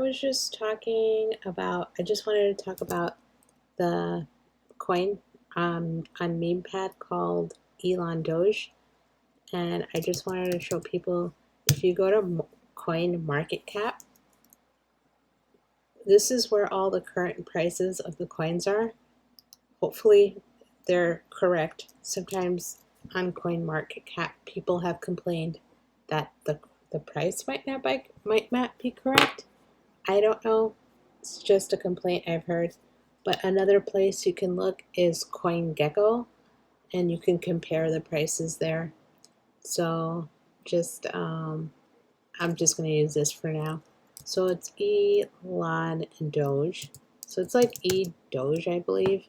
was just talking about, I just wanted to talk about the coin on MemePad called Elon Doge. And I just wanted to show people, if you go to coin market cap, this is where all the current prices of the coins are. Hopefully they're correct. Sometimes on coin market cap, people have complained that the price might not be correct. I don't know. It's just a complaint I've heard. But another place you can look is CoinGecko, and you can compare the prices there. So just I'm just going to use this for now. So it's Elon and Doge. So it's like Doge, I believe.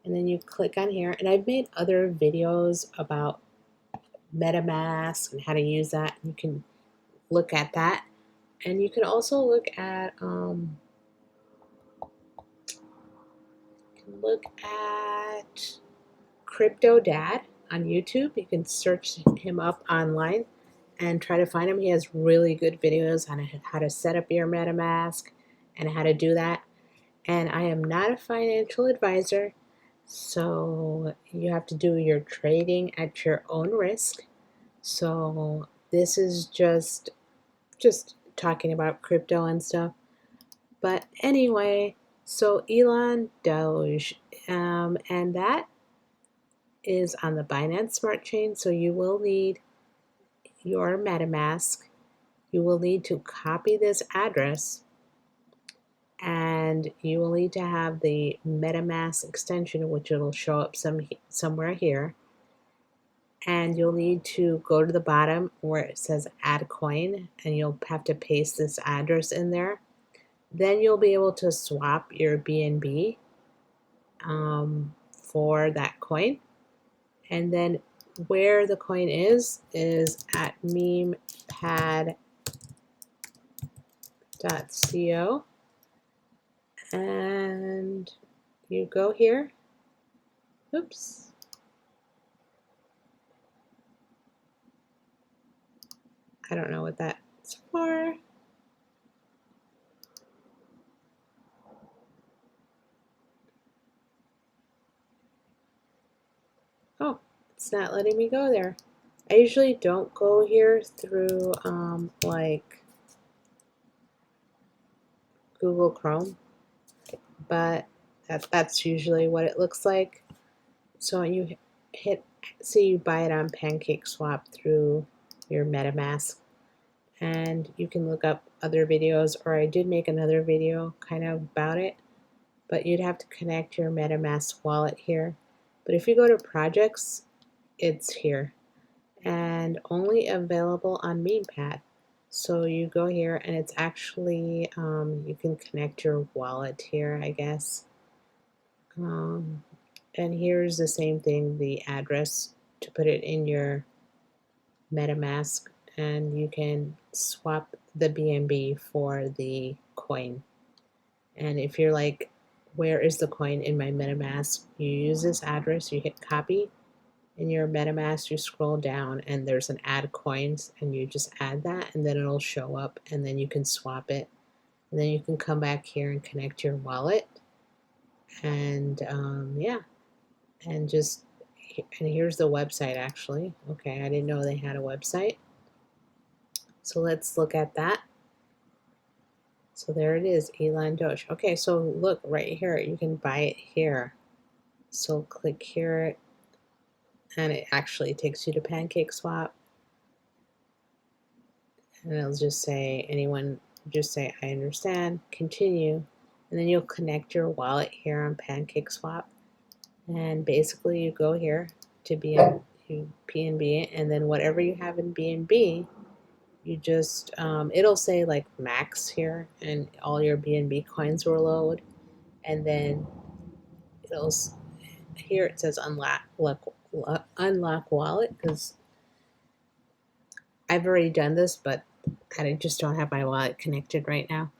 And then you click on here. And I've made other videos about MetaMask and how to use that. You can look at that. And you can also look at Crypto Dad on YouTube. You can search him up online and try to find him. He has really good videos on how to set up your MetaMask and how to do that. And I am not a financial advisor, so you have to do your trading at your own risk. So this is just talking about crypto and stuff. But anyway, so Elon Doge, and that is on the Binance Smart Chain. So you will need your MetaMask. You will need to copy this address, and you will need to have the MetaMask extension, which it'll show up somewhere here. And you'll need to go to the bottom where it says add coin, and you'll have to paste this address in there. Then you'll be able to swap your BNB for that coin. And then where the coin is at memepad.co. And you go here. Oops. I don't know what that's for. Oh, it's not letting me go there. I usually don't go here through like Google Chrome, but that's usually what it looks like. So you you buy it on Pancake Swap through your MetaMask, and you can look up other videos, or I did make another video kind of about it, but you'd have to connect your MetaMask wallet here. But if you go to projects, it's here and only available on MemePad. So you go here, and it's actually you can connect your wallet here, I guess. And here's the same thing, the address to put it in your MetaMask, and you can swap the BNB for the coin. And if you're like, where is the coin in my MetaMask? You use this address, you hit copy in your MetaMask, you scroll down, and there's an add coins, and you just add that, and then it'll show up, and then you can swap it. And then you can come back here and connect your wallet. And yeah, and here's the website actually. Okay, I didn't know they had a website. So let's look at that. So there it is, Elon Doge. Okay, so look right here, you can buy it here. So click here, and it actually takes you to Pancake Swap. And it'll just say, just say, I understand, continue. And then you'll connect your wallet here on Pancake Swap. And basically you go here to BNB, and then whatever you have in BNB, you just, it'll say like max here, and all your BNB coins will load. And then here it says unlock wallet, because I've already done this, but I just don't have my wallet connected right now.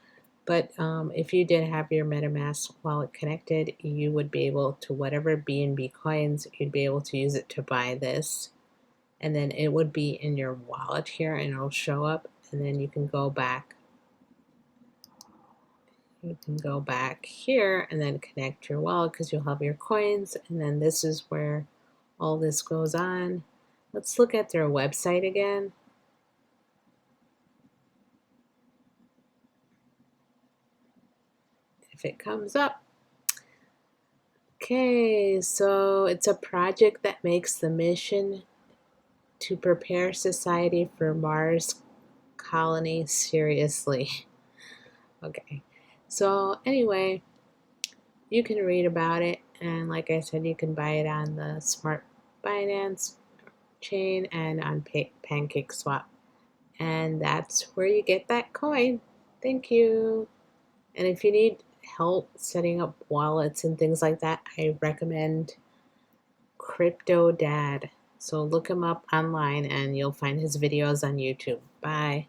But if you did have your MetaMask wallet connected, you would be able to, whatever BNB coins, you'd be able to use it to buy this. And then it would be in your wallet here, and it'll show up. And then you can go back you can go back here and then connect your wallet because you'll have your coins, and then this is where all this goes on. Let's look at their website again. If it comes up. Okay, so it's a project that makes the mission to prepare society for Mars colony seriously. Okay, so anyway, you can read about it, and like I said, you can buy it on the Smart Binance chain and on Pancake Swap, and that's where you get that coin. Thank you. And if you need help setting up wallets and things like that, I recommend Crypto Dad. So look him up online and you'll find his videos on YouTube. Bye.